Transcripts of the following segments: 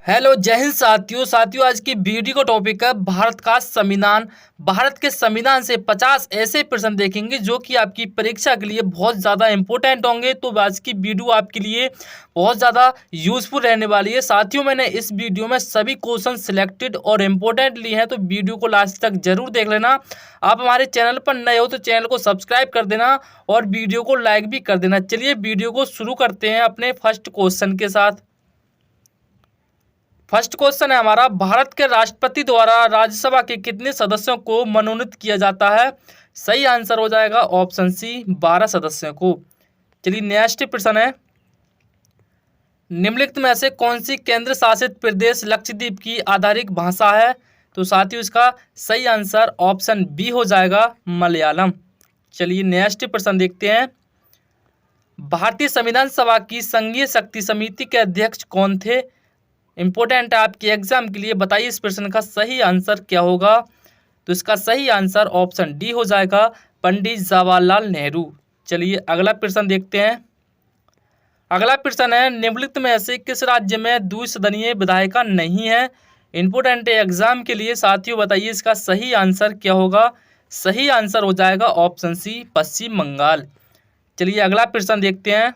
Hello जय हिंद साथियों आज की वीडियो का टॉपिक है भारत का संविधान। भारत के संविधान से 50 ऐसे प्रश्न देखेंगे जो कि आपकी परीक्षा के लिए बहुत ज़्यादा इंपॉर्टेंट होंगे। तो आज की वीडियो आपके लिए बहुत ज़्यादा यूजफुल रहने वाली है। साथियों मैंने इस वीडियो में सभी क्वेश्चन सिलेक्टेड और इम्पोर्टेंट लिए हैं, तो वीडियो को लास्ट तक जरूर देख लेना। आप हमारे चैनल पर नए हो तो चैनल को सब्सक्राइब कर देना और वीडियो को लाइक भी कर देना। चलिए वीडियो को शुरू करते हैं अपने फर्स्ट क्वेश्चन के साथ। फर्स्ट क्वेश्चन है हमारा, भारत के राष्ट्रपति द्वारा राज्यसभा के कितने सदस्यों को मनोनीत किया जाता है? सही आंसर हो जाएगा ऑप्शन सी 12 सदस्यों को। चलिए नेक्स्ट प्रश्न है, निम्नलिखित में से कौन सी केंद्र शासित प्रदेश लक्षद्वीप की आधारिक भाषा है? तो साथियों इसका सही आंसर ऑप्शन बी हो जाएगा मलयालम। चलिए नेक्स्ट प्रश्न देखते हैं, भारतीय संविधान सभा की संघीय शक्ति समिति के अध्यक्ष कौन थे? इंपॉर्टेंट है आपके एग्जाम के लिए, बताइए इस प्रश्न का सही आंसर क्या होगा? तो इसका सही आंसर ऑप्शन डी हो जाएगा पंडित जवाहरलाल नेहरू। चलिए अगला प्रश्न देखते हैं। अगला प्रश्न है, निम्नलिखित में से किस राज्य में द्विसदनीय विधायिका नहीं है? इंपॉर्टेंट है एग्जाम के लिए साथियों, बताइए इसका सही आंसर क्या होगा? सही आंसर हो जाएगा ऑप्शन सी पश्चिम बंगाल। चलिए अगला प्रश्न देखते हैं,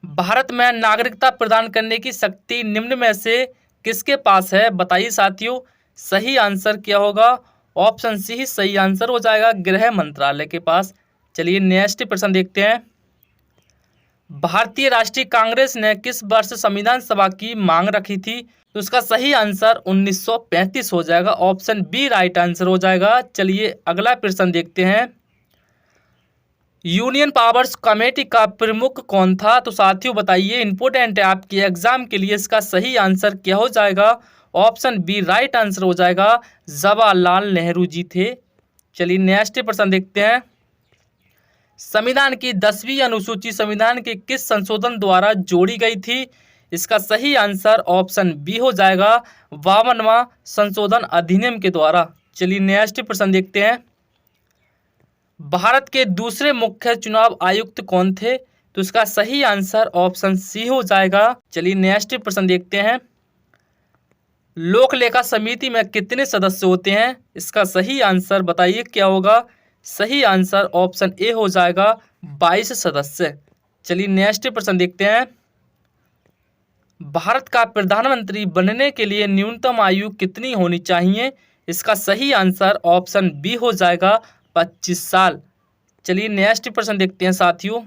भारत में नागरिकता प्रदान करने की शक्ति निम्न में से किसके पास है? बताइए साथियों सही आंसर क्या होगा? ऑप्शन सी ही सही आंसर हो जाएगा गृह मंत्रालय के पास। चलिए नेक्स्ट प्रश्न देखते हैं, भारतीय राष्ट्रीय कांग्रेस ने किस वर्ष संविधान सभा की मांग रखी थी? तो इसका सही आंसर 1935 हो जाएगा, ऑप्शन बी राइट आंसर हो जाएगा। चलिए अगला प्रश्न देखते हैं, यूनियन पावर्स कमेटी का प्रमुख कौन था? तो साथियों बताइए, इंपॉर्टेंट है आपके एग्जाम के लिए, इसका सही आंसर क्या हो जाएगा? ऑप्शन बी राइट आंसर हो जाएगा जवाहरलाल नेहरू जी थे। चलिए नेक्स्ट प्रश्न देखते हैं, संविधान की 10वीं अनुसूची संविधान के किस संशोधन द्वारा जोड़ी गई थी? इसका सही आंसर ऑप्शन बी हो जाएगा 52वां संशोधन अधिनियम के द्वारा। चलिए नेक्स्ट प्रश्न देखते हैं, भारत के दूसरे मुख्य चुनाव आयुक्त कौन थे? तो इसका सही आंसर ऑप्शन सी हो जाएगा। चलिए नेक्स्ट प्रश्न देखते हैं, लोक लेखा समिति में कितने सदस्य होते हैं? इसका सही आंसर बताइए क्या होगा? सही आंसर ऑप्शन ए हो जाएगा 22 सदस्य। चलिए नेक्स्ट प्रश्न देखते हैं, भारत का प्रधानमंत्री बनने के लिए न्यूनतम आयु कितनी होनी चाहिए? इसका सही आंसर ऑप्शन बी हो जाएगा 25 साल। चलिए नेक्स्ट प्रश्न देखते हैं साथियों।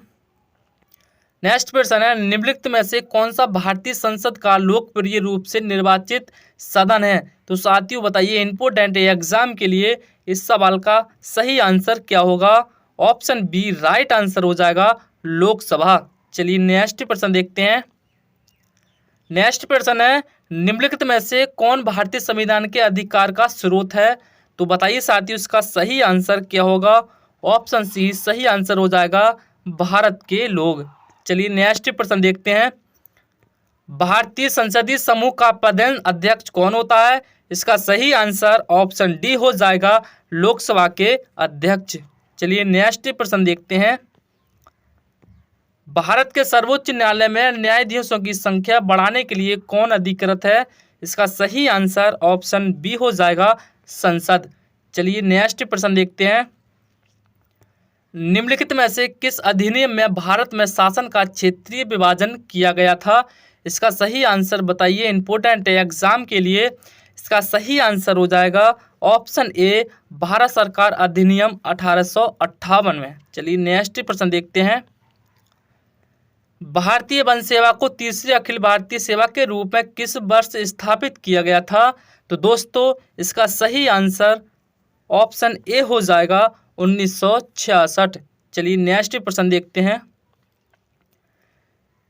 नेक्स्ट प्रश्न है, निम्नलिखित में से कौन सा भारतीय संसद का लोकप्रिय रूप से निर्वाचित सदन है? तो साथियों बताइए, इंपॉर्टेंट है एग्जाम के लिए, इस सवाल का सही आंसर क्या होगा? ऑप्शन बी राइट आंसर हो जाएगा लोकसभा। चलिए नेक्स्ट प्रश्न देखते हैं। नेक्स्ट प्रश्न है, निम्नलिखित में से कौन भारतीय संविधान के अधिकार का स्रोत है? तो बताइए साथियों इसका सही आंसर क्या होगा? ऑप्शन सी सही आंसर हो जाएगा भारत के लोग। चलिए नेक्स्ट प्रश्न देखते हैं, भारतीय संसदीय समूह का प्रधान अध्यक्ष कौन होता है? इसका सही आंसर ऑप्शन डी हो जाएगा लोकसभा के अध्यक्ष। चलिए नेक्स्ट प्रश्न देखते हैं, भारत के सर्वोच्च न्यायालय में न्यायाधीशों की संख्या बढ़ाने के लिए कौन अधिकृत है? इसका सही आंसर ऑप्शन बी हो जाएगा संसद। चलिए नेक्स्ट प्रश्न देखते हैं, निम्नलिखित में से किस अधिनियम में भारत में शासन का क्षेत्रीय विभाजन किया गया था? इसका सही आंसर बताइए, इंपॉर्टेंट है एग्जाम के लिए, इसका सही आंसर हो जाएगा ऑप्शन ए भारत सरकार अधिनियम 1858 में। चलिए नेक्स्ट प्रश्न देखते हैं, भारतीय वन सेवा को तीसरी अखिल भारतीय सेवा के रूप में किस वर्ष स्थापित किया गया था? तो दोस्तों इसका सही आंसर ऑप्शन ए हो जाएगा 1966। चलिए नेक्स्ट प्रश्न देखते हैं,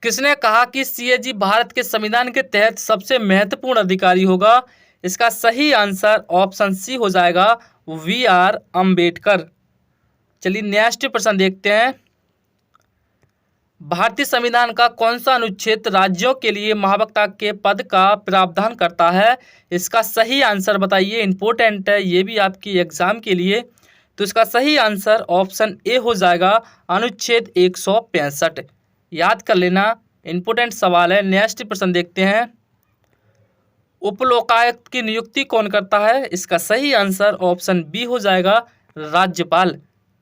किसने कहा कि सीएजी भारत के संविधान के तहत सबसे महत्वपूर्ण अधिकारी होगा? इसका सही आंसर ऑप्शन सी हो जाएगा वी आर अम्बेडकर। चलिए नेक्स्ट प्रश्न देखते हैं, भारतीय संविधान का कौन सा अनुच्छेद राज्यों के लिए महावक्ता के पद का प्रावधान करता है? इसका सही आंसर बताइए, इंपॉर्टेंट है ये भी आपकी एग्जाम के लिए। तो इसका सही आंसर ऑप्शन ए हो जाएगा, अनुच्छेद 165। याद कर लेना, इंपॉर्टेंट सवाल है। नेक्स्ट प्रश्न देखते हैं, उप लोकायुक्त की नियुक्ति कौन करता है? इसका सही आंसर ऑप्शन बी हो जाएगा, राज्यपाल।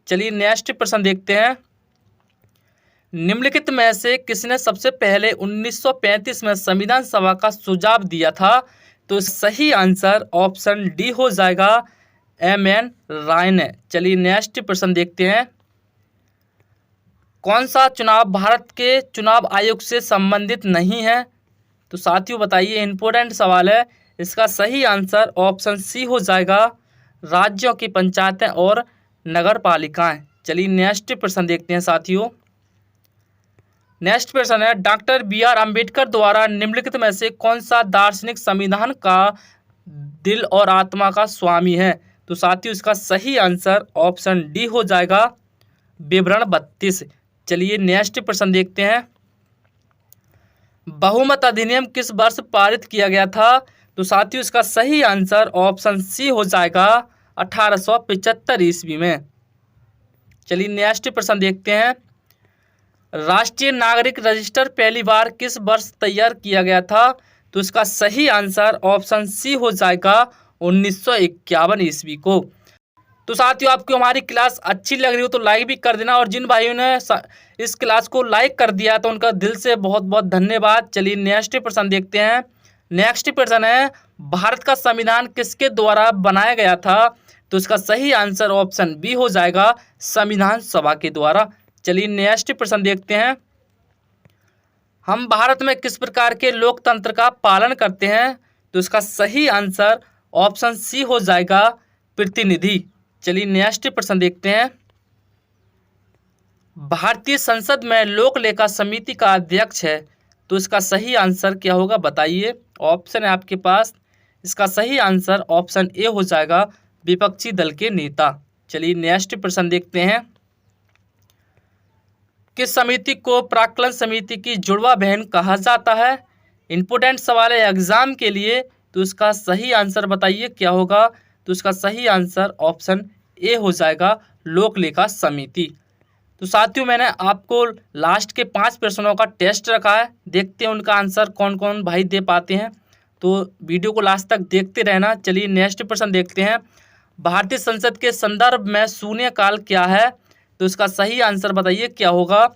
चलिए नेक्स्ट प्रश्न देखते हैं, निम्नलिखित में से किसने सबसे पहले 1935 में संविधान सभा का सुझाव दिया था? तो सही आंसर ऑप्शन डी हो जाएगा, एम.एन. राय ने। चलिए नेक्स्ट प्रश्न देखते हैं, कौन सा चुनाव भारत के चुनाव आयोग से संबंधित नहीं है? तो साथियों बताइए, इंपॉर्टेंट सवाल है। इसका सही आंसर ऑप्शन सी हो जाएगा, राज्यों की पंचायतें और नगर पालिकाएं। चलिए नेक्स्ट प्रश्न देखते हैं साथियों, नेक्स्ट प्रश्न है, डॉक्टर बी.आर. अम्बेडकर द्वारा निम्नलिखित में से कौन सा दार्शनिक संविधान का दिल और आत्मा का स्वामी है? तो साथियों इसका सही आंसर ऑप्शन डी हो जाएगा, विवरण 32। चलिए नेक्स्ट प्रश्न देखते हैं, बहुमत अधिनियम किस वर्ष पारित किया गया था? तो साथियों इसका सही आंसर ऑप्शन सी हो जाएगा, 1875 ईस्वी में। चलिए नेक्स्ट प्रश्न देखते हैं, राष्ट्रीय नागरिक रजिस्टर पहली बार किस वर्ष तैयार किया गया था? तो इसका सही आंसर ऑप्शन सी हो जाएगा, 1951 ईस्वी को। तो साथियों आपको हमारी क्लास अच्छी लग रही हो तो लाइक भी कर देना, और जिन भाइयों ने इस क्लास को लाइक कर दिया तो उनका दिल से बहुत बहुत धन्यवाद। चलिए नेक्स्ट प्रश्न देखते हैं, नेक्स्ट प्रश्न है, भारत का संविधान किसके द्वारा बनाया गया था? तो इसका सही आंसर ऑप्शन बी हो जाएगा, संविधान सभा के द्वारा। चलिए नेक्स्ट प्रश्न देखते हैं, हम भारत में किस प्रकार के लोकतंत्र का पालन करते हैं? तो इसका सही आंसर ऑप्शन सी हो जाएगा, प्रतिनिधि। चलिए नेक्स्ट प्रश्न देखते हैं, भारतीय संसद में लोक लेखा समिति का अध्यक्ष है, तो इसका सही आंसर क्या होगा बताइए? ऑप्शन है आपके पास, इसका सही आंसर ऑप्शन ए हो जाएगा, विपक्षी दल के नेता। चलिए नेक्स्ट प्रश्न देखते हैं, किस समिति को प्राक्कलन समिति की जुड़वा बहन कहा जाता है? इंपॉर्टेंट सवाल है एग्जाम के लिए, तो इसका सही आंसर बताइए क्या होगा? तो इसका सही आंसर ऑप्शन ए हो जाएगा, लोक लेखा समिति। तो साथियों मैंने आपको लास्ट के 5 प्रश्नों का टेस्ट रखा है, देखते हैं उनका आंसर कौन कौन भाई दे पाते हैं, तो वीडियो को लास्ट तक देखते रहना। चलिए नेक्स्ट प्रश्न देखते हैं, भारतीय संसद के संदर्भ में शून्यकाल क्या है? तो इसका सही आंसर बताइए क्या होगा?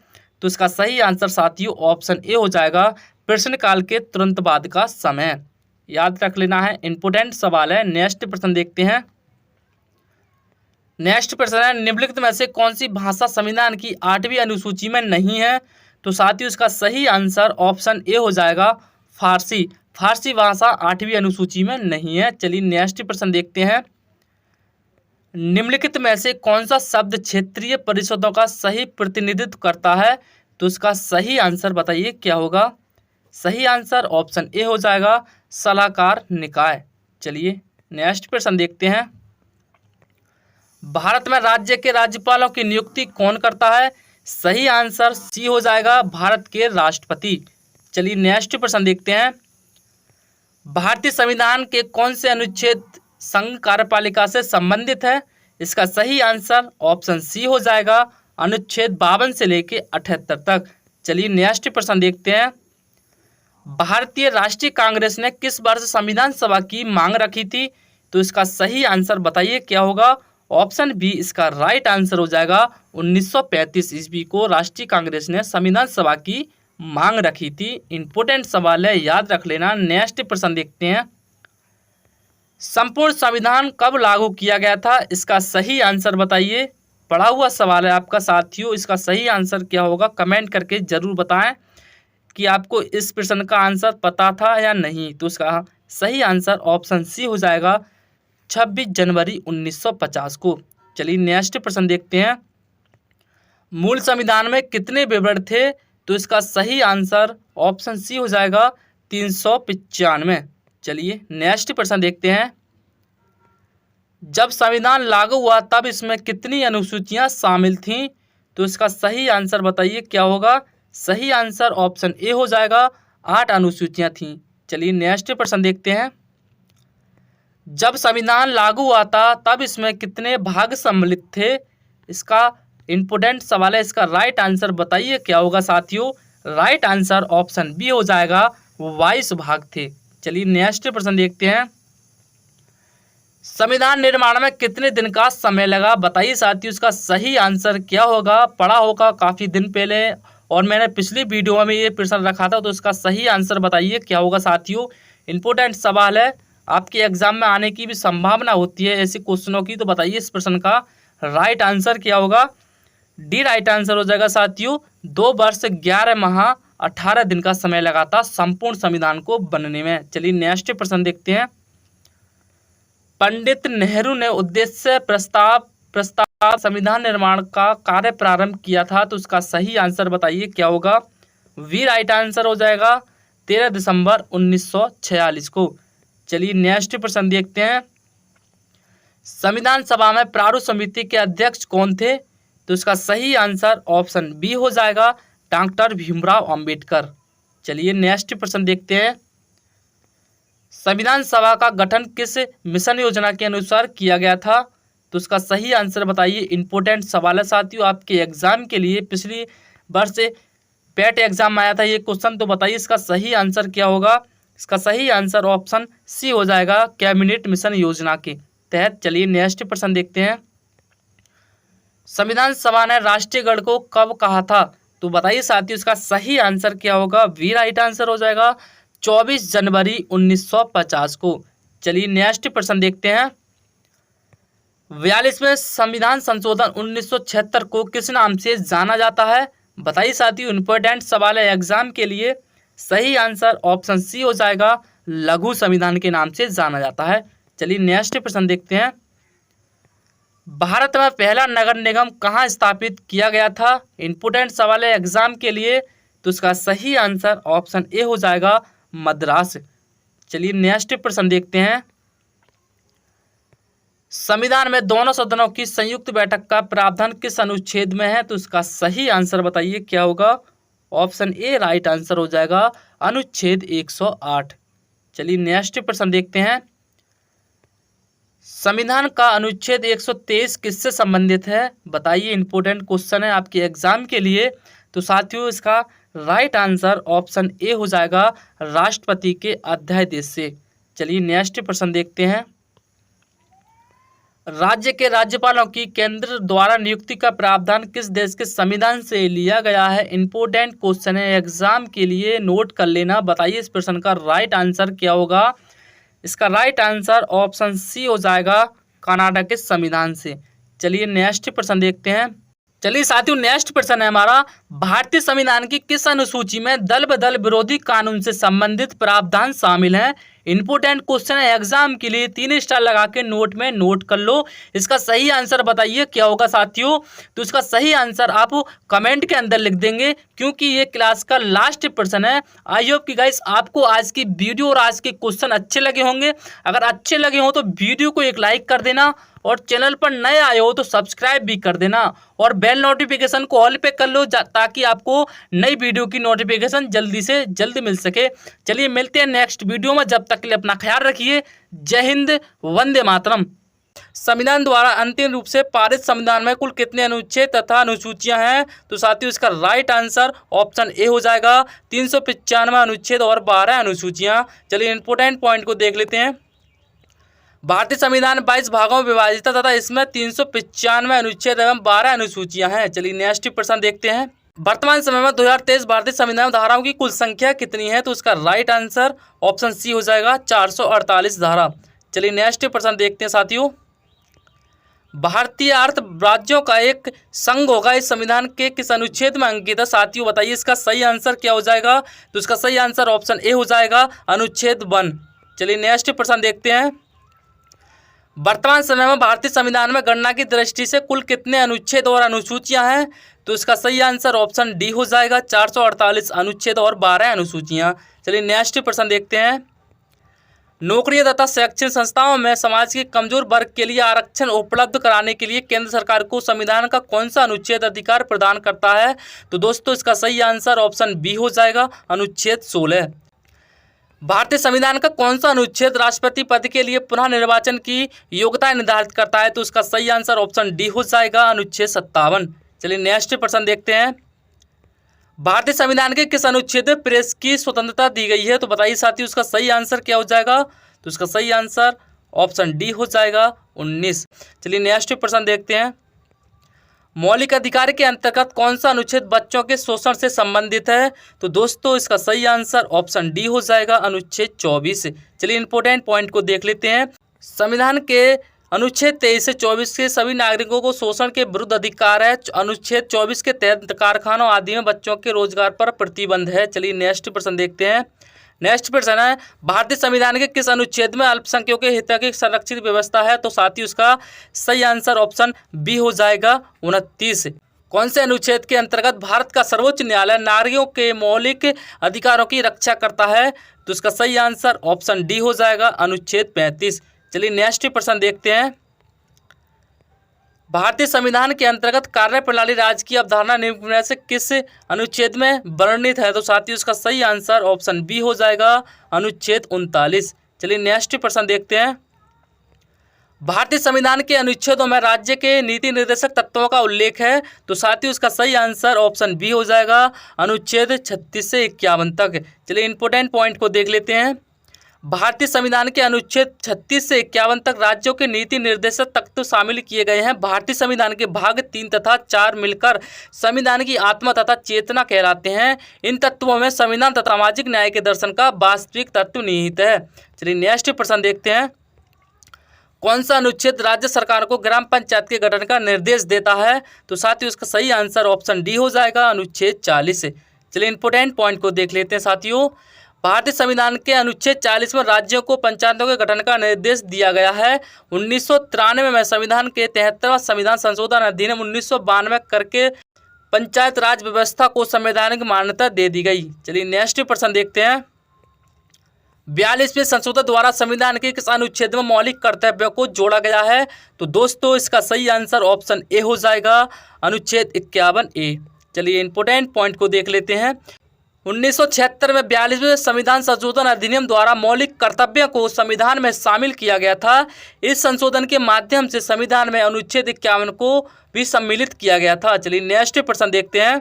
तो इसका सही आंसर साथियों ऑप्शन ए हो जाएगा, प्रश्नकाल के तुरंत बाद का समय। याद रख लेना है, इंपॉर्टेंट सवाल है। नेक्स्ट प्रश्न देखते हैं, नेक्स्ट प्रश्न है, निम्नलिखित में से कौन सी भाषा संविधान की 8वीं अनुसूची में नहीं है? तो साथियों इसका सही आंसर ऑप्शन ए हो जाएगा, फारसी। फारसी भाषा 8वीं अनुसूची में नहीं है। चलिए नेक्स्ट प्रश्न देखते हैं, निम्नलिखित में से कौन सा शब्द क्षेत्रीय परिषदों का सही प्रतिनिधित्व करता है? तो इसका सही आंसर बताइए क्या होगा? सही आंसर ऑप्शन ए हो जाएगा, सलाहकार निकाय। चलिए नेक्स्ट प्रश्न देखते हैं, भारत में राज्य के राज्यपालों की नियुक्ति कौन करता है? सही आंसर सी हो जाएगा, भारत के राष्ट्रपति। चलिए नेक्स्ट प्रश्न देखते हैं, भारतीय संविधान के कौन से अनुच्छेद संघ कार्यपालिका से संबंधित है? इसका सही आंसर ऑप्शन सी हो जाएगा, अनुच्छेद 52 से लेके 78 तक। चलिए नेक्स्ट प्रश्न देखते हैं, भारतीय राष्ट्रीय कांग्रेस ने किस वर्ष संविधान सभा की मांग रखी थी? तो इसका सही आंसर बताइए क्या होगा? ऑप्शन बी इसका राइट आंसर हो जाएगा, 1935 ईस्वी को राष्ट्रीय कांग्रेस ने संविधान सभा की मांग रखी थी। इंपॉर्टेंट सवाल है, याद रख लेना। नेक्स्ट प्रश्न देखते हैं, संपूर्ण संविधान कब लागू किया गया था? इसका सही आंसर बताइए। पढ़ा हुआ सवाल है आपका साथियों, इसका सही आंसर क्या होगा? कमेंट करके जरूर बताएं कि आपको इस प्रश्न का आंसर पता था या नहीं। तो इसका सही आंसर ऑप्शन सी हो जाएगा, 26 जनवरी 1950 को। चलिए नेक्स्ट प्रश्न देखते हैं, मूल संविधान में कितने विवरण थे? तो इसका सही आंसर ऑप्शन सी हो जाएगा, 395। चलिए नेक्स्ट प्रश्न देखते हैं, जब संविधान लागू हुआ तब इसमें कितनी अनुसूचियां शामिल थीं? तो इसका सही आंसर बताइए क्या होगा? सही आंसर ऑप्शन ए हो जाएगा, 8 अनुसूचियां थीं। चलिए नेक्स्ट प्रश्न देखते हैं। जब संविधान लागू हुआ था तब इसमें कितने भाग सम्मिलित थे? इसका इम्पोर्टेंट सवाल है, इसका राइट आंसर बताइए क्या होगा साथियों। राइट आंसर ऑप्शन बी हो जाएगा, 22 भाग थे। चलिए नेक्स्ट प्रश्न देखते हैं। संविधान निर्माण में कितने दिन का समय लगा? बताइए साथियों, इसका सही आंसर क्या होगा। पढ़ा होगा काफ़ी दिन पहले और मैंने पिछली वीडियो में ये प्रश्न रखा था, तो इसका सही आंसर बताइए क्या होगा साथियों। इम्पोर्टेंट सवाल है, आपके एग्जाम में आने की भी संभावना होती है ऐसे क्वेश्चनों की, तो बताइए इस प्रश्न का राइट आंसर क्या होगा। डी राइट आंसर हो जाएगा साथियों। 2 वर्ष 11 माह 18 दिन का समय लगा था संपूर्ण संविधान को बनने में। चलिए नेक्स्ट प्रश्न देखते हैं। पंडित नेहरू ने उद्देश्य प्रस्ताव संविधान निर्माण का कार्य प्रारंभ किया था, तो उसका सही आंसर बताइए क्या होगा। वी राइट आंसर हो जाएगा, 13 दिसंबर 1946 को। चलिए नेक्स्ट प्रश्न देखते हैं। संविधान सभा में प्रारूप समिति के अध्यक्ष कौन थे? तो इसका सही आंसर ऑप्शन बी हो जाएगा, डॉक्टर भीमराव अंबेडकर। चलिए नेक्स्ट प्रश्न देखते हैं। संविधान सभा का गठन किस मिशन योजना के अनुसार किया गया था? तो उसका सही आंसर बताइए। इंपॉर्टेंट सवाल है साथियों, आपके एग्जाम के लिए पिछली वर्ष पेट एग्जाम में आया था ये क्वेश्चन, तो बताइए इसका सही आंसर क्या होगा। इसका सही आंसर ऑप्शन सी हो जाएगा, कैबिनेट मिशन योजना के तहत। चलिए नेक्स्ट प्रश्न देखते हैं। संविधान सभा ने राष्ट्रीय गढ़ को कब कहा था? तो बताइए साथियों, इसका सही आंसर क्या होगा। वी राइट आंसर हो जाएगा, 24 जनवरी 1950 को। चलिए नेक्स्ट प्रश्न देखते हैं। 42वें संविधान संशोधन 1976 को किस नाम से जाना जाता है? बताइए साथियों, इंपॉर्टेंट सवाल है एग्जाम के लिए। सही आंसर ऑप्शन सी हो जाएगा, लघु संविधान के नाम से जाना जाता है। चलिए नेक्स्ट प्रश्न देखते हैं। भारत में पहला नगर निगम कहाँ स्थापित किया गया था? इंपॉर्टेंट सवाल है एग्जाम के लिए, तो इसका सही आंसर ऑप्शन ए हो जाएगा, मद्रास। चलिए नेक्स्ट प्रश्न देखते हैं। संविधान में दोनों सदनों की संयुक्त बैठक का प्रावधान किस अनुच्छेद में है? तो इसका सही आंसर बताइए क्या होगा। ऑप्शन ए राइट आंसर हो जाएगा, अनुच्छेद 108। चलिए नेक्स्ट प्रश्न देखते हैं। संविधान का अनुच्छेद 123 किससे संबंधित है? बताइए, इंपॉर्टेंट क्वेश्चन है आपके एग्जाम के लिए। तो साथियों इसका राइट आंसर ऑप्शन ए हो जाएगा, राष्ट्रपति के अध्यादेश से। चलिए नेक्स्ट प्रश्न देखते हैं। राज्य के राज्यपालों की केंद्र द्वारा नियुक्ति का प्रावधान किस देश के संविधान से लिया गया है? इंपॉर्टेंट क्वेश्चन है एग्जाम के लिए, नोट कर लेना। बताइए इस प्रश्न का राइट आंसर क्या होगा। इसका राइट आंसर ऑप्शन सी हो जाएगा, कनाडा के संविधान से। चलिए नेक्स्ट प्रश्न देखते हैं। चलिए साथियों नेक्स्ट प्रश्न है हमारा, भारतीय संविधान की किस अनुसूची में दल बदल विरोधी कानून से संबंधित प्रावधान शामिल हैं? इंपोर्टेंट क्वेश्चन है एग्जाम के लिए, 3 स्टार लगा के नोट में नोट कर लो। इसका सही आंसर बताइए क्या होगा साथियों। तो इसका सही आंसर आप कमेंट के अंदर लिख देंगे, क्योंकि ये क्लास का लास्ट प्रश्न है। आई होप कि गाइस आपको आज की वीडियो और आज के क्वेश्चन अच्छे लगे होंगे। अगर अच्छे लगे हो तो वीडियो को एक लाइक कर देना, और चैनल पर नए आए हो तो सब्सक्राइब भी कर देना, और बेल नोटिफिकेशन को ऑल पे कर लो ताकि आपको नई वीडियो की नोटिफिकेशन जल्दी से जल्दी मिल सके। चलिए मिलते हैं नेक्स्ट वीडियो में, जब तक के लिए अपना ख्याल रखिए। जय हिंद, वंदे मातरम। संविधान द्वारा अंतिम रूप से पारित संविधान में कुल कितने अनुच्छेद तथा अनुसूचियां हैं? तो साथियों इसका राइट आंसर ऑप्शन ए हो जाएगा, 395 अनुच्छेद और 12 अनुसूचियां। चलिए इंपोर्टेंट पॉइंट को देख लेते हैं। भारतीय संविधान 22 भागों में विभाजित है तथा इसमें 395 अनुच्छेद एवं 12 अनुसूचियां हैं। चलिए नेक्स्ट प्रश्न देखते हैं। वर्तमान समय में 2023 भारतीय संविधान धाराओं की कुल संख्या कितनी है? तो उसका राइट आंसर ऑप्शन सी हो जाएगा, 448 धारा। चलिए नेक्स्ट प्रश्न देखते हैं साथियों। भारतीय अर्थ राज्यों का एक संघ होगा, इस संविधान के किस अनुच्छेद में अंकित है? साथियों बताइए इसका सही आंसर क्या हो जाएगा। तो इसका सही आंसर ऑप्शन ए हो जाएगा, अनुच्छेद 1। चलिए नेक्स्ट प्रश्न देखते हैं। वर्तमान समय में भारतीय संविधान में गणना की दृष्टि से कुल कितने अनुच्छेद और अनुसूचियां हैं? तो इसका सही आंसर ऑप्शन डी हो जाएगा, 448 अनुच्छेद और 12 अनुसूचियां। चलिए नेक्स्ट प्रश्न देखते हैं। नौकरियों तथा शैक्षणिक संस्थाओं में समाज के कमजोर वर्ग के लिए आरक्षण उपलब्ध कराने के लिए केंद्र सरकार को संविधान का कौन सा अनुच्छेद अधिकार प्रदान करता है? तो दोस्तों इसका सही आंसर ऑप्शन बी हो जाएगा, अनुच्छेद 16। भारतीय संविधान का कौन सा अनुच्छेद राष्ट्रपति पद के लिए पुनः निर्वाचन की योग्यता निर्धारित करता है? तो इसका सही आंसर ऑप्शन डी हो जाएगा, अनुच्छेद 57। चलिए नेक्स्ट प्रश्न देखते हैं। भारतीय संविधान के किस अनुच्छेद में प्रेस की स्वतंत्रता दी गई है? तो बताइए साथियों उसका सही आंसर क्या हो जाएगा? तो इसका सही आंसर ऑप्शन डी हो जाएगा, 19। चलिए नेक्स्ट प्रश्न देखते हैं। मौलिक अधिकार के अंतर्गत कौन सा अनुच्छेद बच्चों के शोषण से संबंधित है? तो दोस्तों इसका सही आंसर ऑप्शन डी हो जाएगा, अनुच्छेद 24। चलिए इंपॉर्टेंट पॉइंट को देख लेते हैं। संविधान के अनुच्छेद 23 से 24 के सभी नागरिकों को शोषण के विरुद्ध अधिकार है। अनुच्छेद 24 के तहत कारखानों आदि में बच्चों के रोजगार पर प्रतिबंध है। चलिए नेक्स्ट प्रश्न देखते हैं। नेक्स्ट प्रश्न है, भारतीय संविधान के किस अनुच्छेद में अल्पसंख्यकों के हितों की संरक्षित व्यवस्था है? तो साथियों उसका सही आंसर ऑप्शन बी हो जाएगा, 29। कौन से अनुच्छेद के अंतर्गत भारत का सर्वोच्च न्यायालय नागरिकों के मौलिक अधिकारों की रक्षा करता है? तो इसका सही आंसर ऑप्शन डी हो जाएगा, अनुच्छेद 35। चलिए नेक्स्ट प्रश्न देखते हैं। भारतीय संविधान के अंतर्गत कार्यप्रणाली राज्य की अवधारणा निम्न से किस अनुच्छेद में वर्णित है? तो साथियों इसका सही आंसर ऑप्शन बी हो जाएगा, अनुच्छेद 39। चलिए नेक्स्ट प्रश्न देखते हैं। भारतीय संविधान के अनुच्छेदों में राज्य के नीति निर्देशक तत्वों का उल्लेख है। तो साथियों इसका सही आंसर ऑप्शन बी हो जाएगा, अनुच्छेद 36 से 51 तक। चलिए इंपॉर्टेंट पॉइंट को देख लेते हैं। भारतीय संविधान के अनुच्छेद 36 से 51 तक राज्यों के नीति निर्देशक तत्व शामिल किए गए हैं। भारतीय संविधान के भाग 3 तथा 4 मिलकर संविधान की आत्मा तथा चेतना कहलाते हैं। इन तत्वों में संविधान तथा सामाजिक न्याय के दर्शन का वास्तविक तत्व निहित है। चलिए नेक्स्ट प्रश्न देखते हैं। कौन सा अनुच्छेद राज्य सरकार को ग्राम पंचायत के गठन का निर्देश देता है? तो साथियों इसका सही आंसर ऑप्शन डी हो जाएगा, अनुच्छेद 40। चलिए इंपॉर्टेंट पॉइंट को देख लेते हैं साथियों। भारतीय संविधान के अनुच्छेद 40 में राज्यों को पंचायतों के गठन का निर्देश दिया गया है। 1993 में संविधान के 73वां संविधान संशोधन अधिनियम 1992 करके पंचायत राज व्यवस्था को संवैधानिक मान्यता दे दी गई। चलिए नेक्स्ट प्रश्न देखते हैं। 42वें संशोधन द्वारा संविधान के किस अनुच्छेद में मौलिक कर्तव्यों को जोड़ा गया है? तो दोस्तों इसका सही आंसर ऑप्शन ए हो जाएगा, अनुच्छेद 51A। चलिए इंपॉर्टेंट पॉइंट को देख लेते हैं। 1976 में 42वें संविधान संशोधन अधिनियम द्वारा मौलिक कर्तव्यों को संविधान में शामिल किया गया था। इस संशोधन के माध्यम से संविधान में अनुच्छेद 51 को भी सम्मिलित किया गया था। चलिए नेक्स्ट प्रश्न देखते हैं।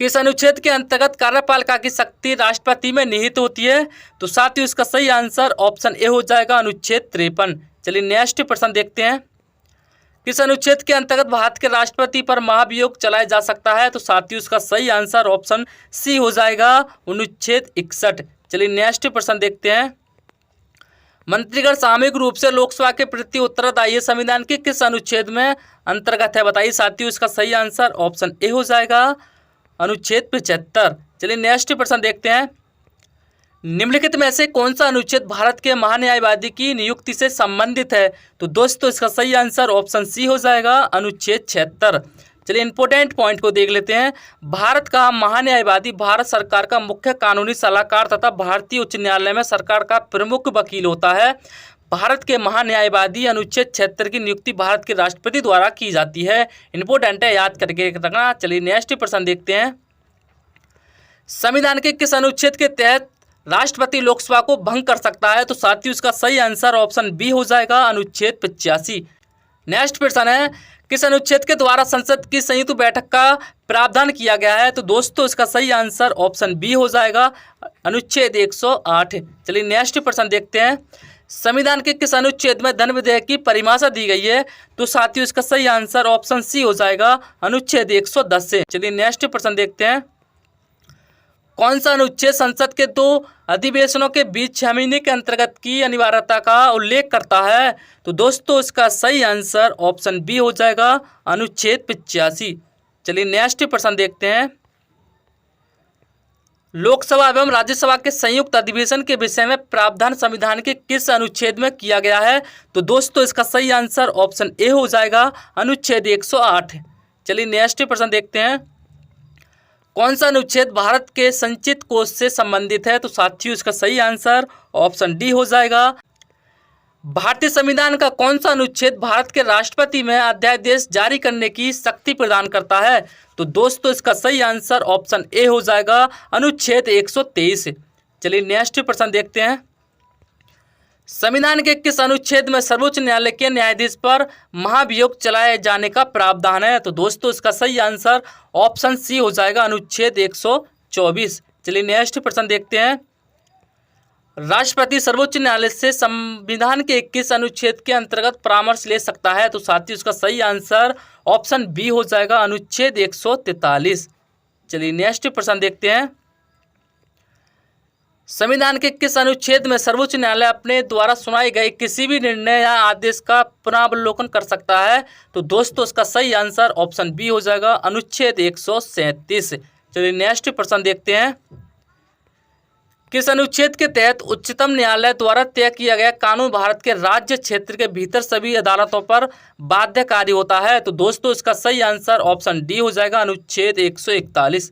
किस अनुच्छेद के अंतर्गत कार्यपालिका की शक्ति राष्ट्रपति में निहित होती है? तो साथियों इसका सही आंसर ऑप्शन ए हो जाएगा, अनुच्छेद 53। चलिए नेक्स्ट प्रश्न देखते हैं। किस अनुच्छेद के अंतर्गत भारत के राष्ट्रपति पर महाभियोग चलाया जा सकता है? तो साथियों इसका सही आंसर ऑप्शन सी हो जाएगा, अनुच्छेद 61। चलिए नेक्स्ट प्रश्न देखते हैं। मंत्रीगण सामूहिक रूप से लोकसभा के प्रति उत्तरदायी संविधान के किस अनुच्छेद में अंतर्गत है? बताइए साथियों इसका सही आंसर ऑप्शन ए हो जाएगा, अनुच्छेद 75। चलिए नेक्स्ट प्रश्न देखते हैं। निम्नलिखित में से कौन सा अनुच्छेद भारत के महान्यायवादी की नियुक्ति से संबंधित है? तो दोस्तों इसका सही आंसर ऑप्शन सी हो जाएगा, अनुच्छेद 76। चलिए इंपॉर्टेंट पॉइंट को देख लेते हैं। भारत का महान्यायवादी भारत सरकार का मुख्य कानूनी सलाहकार तथा भारतीय उच्च न्यायालय में सरकार का प्रमुख वकील होता है। भारत के महान्यायवादी अनुच्छेद 76 की नियुक्ति भारत के राष्ट्रपति द्वारा की जाती है। इंपॉर्टेंट है, याद करके रखना। चलिए नेक्स्ट प्रश्न देखते हैं। संविधान के किस अनुच्छेद के तहत राष्ट्रपति लोकसभा को भंग कर सकता है? तो साथियों इसका सही आंसर ऑप्शन बी हो जाएगा, अनुच्छेद 85। नेक्स्ट प्रश्न है। किस अनुच्छेद के द्वारा संसद की संयुक्त बैठक का प्रावधान किया गया है? तो दोस्तों इसका सही आंसर ऑप्शन बी हो जाएगा, अनुच्छेद 108। चलिए नेक्स्ट प्रश्न देखते हैं। संविधान के किस अनुच्छेद में धन विधेयक की परिभाषा दी गई है? तो साथियों इसका सही आंसर ऑप्शन सी हो जाएगा, अनुच्छेद 110 से। चलिए नेक्स्ट प्रश्न देखते हैं। कौन सा अनुच्छेद संसद के 2 अधिवेशनों के बीच 6 महीने के अंतर्गत की अनिवार्यता का उल्लेख करता है? तो दोस्तों इसका सही आंसर ऑप्शन बी हो जाएगा, अनुच्छेद 85। चलिए नेक्स्ट प्रश्न देखते हैं। लोकसभा एवं राज्यसभा के संयुक्त अधिवेशन के विषय में प्रावधान संविधान के किस अनुच्छेद में किया गया है? तो दोस्तों इसका सही आंसर ऑप्शन ए हो जाएगा, अनुच्छेद 108। चलिए नेक्स्ट प्रश्न देखते हैं। कौन सा अनुच्छेद भारत के संचित कोष से संबंधित है? तो साथियों इसका सही आंसर ऑप्शन डी हो जाएगा। भारतीय संविधान का कौन सा अनुच्छेद भारत के राष्ट्रपति में अध्यादेश जारी करने की शक्ति प्रदान करता है? तो दोस्तों इसका सही आंसर ऑप्शन ए हो जाएगा, अनुच्छेद 123। चलिए नेक्स्ट प्रश्न देखते हैं। संविधान के किस अनुच्छेद में सर्वोच्च न्यायालय के न्यायाधीश पर महाभियोग चलाए जाने का प्रावधान है? तो दोस्तों इसका सही आंसर ऑप्शन सी हो जाएगा, अनुच्छेद 124। चलिए नेक्स्ट प्रश्न देखते हैं। राष्ट्रपति सर्वोच्च न्यायालय से संविधान के 21 अनुच्छेद के अंतर्गत परामर्श ले सकता है? तो साथियों इसका सही आंसर ऑप्शन बी हो जाएगा, अनुच्छेद 143। चलिए नेक्स्ट प्रश्न देखते हैं। संविधान के किस अनुच्छेद में सर्वोच्च न्यायालय अपने द्वारा सुनाए गए किसी भी निर्णय या आदेश का पुनरावलोकन कर सकता है? तो दोस्तों इसका सही आंसर ऑप्शन बी हो जाएगा, अनुच्छेद 137। चलिए नेक्स्ट प्रश्न देखते हैं। किस अनुच्छेद के तहत उच्चतम न्यायालय द्वारा तय किया गया कानून भारत के राज्य क्षेत्र के भीतर सभी अदालतों पर बाध्यकारी होता है? तो दोस्तों इसका सही आंसर ऑप्शन डी हो जाएगा, अनुच्छेद 141।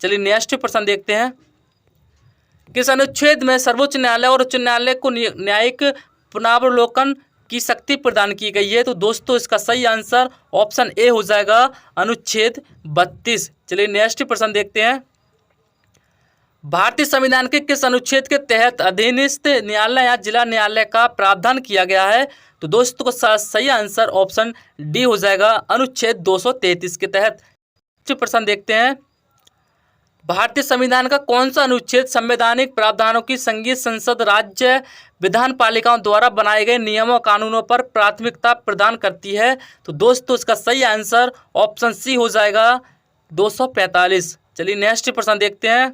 चलिए नेक्स्ट प्रश्न देखते हैं। किस अनुच्छेद में सर्वोच्च न्यायालय और उच्च न्यायालय को न्यायिक पुनरावलोकन की शक्ति प्रदान की गई है? तो दोस्तों इसका सही आंसर ऑप्शन ए हो जाएगा, अनुच्छेद 32। चलिए नेक्स्ट प्रश्न देखते हैं। भारतीय संविधान के किस अनुच्छेद के तहत अधीनस्थ न्यायालय या जिला न्यायालय का प्रावधान किया गया है? तो दोस्तों का सही आंसर ऑप्शन डी हो जाएगा, अनुच्छेद 233 के तहत। प्रश्न देखते हैं। भारतीय संविधान का कौन सा अनुच्छेद संवैधानिक प्रावधानों की संघीय संसद राज्य विधान पालिकाओं द्वारा बनाए गए नियमों कानूनों पर प्राथमिकता प्रदान करती है? तो दोस्तों इसका सही आंसर ऑप्शन सी हो जाएगा, 245। चलिए नेक्स्ट प्रश्न देखते हैं।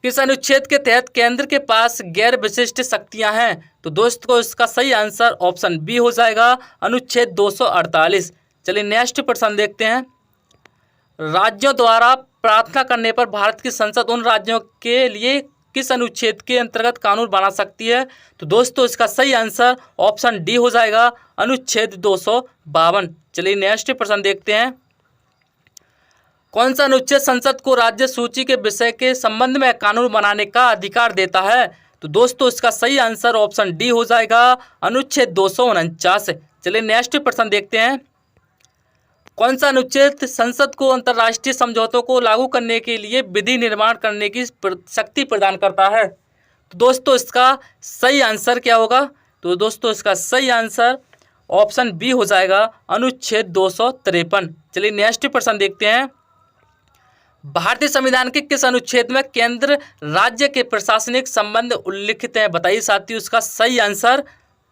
किस अनुच्छेद के तहत केंद्र के पास गैर विशिष्ट शक्तियां हैं? तो दोस्तों इसका सही आंसर ऑप्शन बी हो जाएगा, अनुच्छेद 248। चलिए नेक्स्ट प्रश्न देखते हैं। राज्यों द्वारा प्रार्थना करने पर भारत की संसद उन राज्यों के लिए किस अनुच्छेद के अंतर्गत कानून बना सकती है? तो दोस्तों इसका सही आंसर ऑप्शन डी हो जाएगा, अनुच्छेद 252। चलिए नेक्स्ट प्रश्न देखते हैं। कौन सा अनुच्छेद संसद को राज्य सूची के विषय के संबंध में कानून बनाने का अधिकार देता है? तो दोस्तों इसका सही आंसर ऑप्शन डी हो जाएगा, अनुच्छेद 249। चलिए नेक्स्ट प्रश्न देखते हैं। कौन सा अनुच्छेद संसद को अंतर्राष्ट्रीय समझौतों को लागू करने के लिए विधि निर्माण करने की शक्ति प्रदान करता है? तो दोस्तों इसका सही आंसर क्या होगा? तो दोस्तों इसका सही आंसर ऑप्शन बी हो जाएगा, अनुच्छेद 253। चलिए नेक्स्ट प्रश्न देखते हैं। भारतीय संविधान के किस अनुच्छेद में केंद्र राज्य के प्रशासनिक संबंध उल्लिखित हैं? बताइए साथियों इसका सही आंसर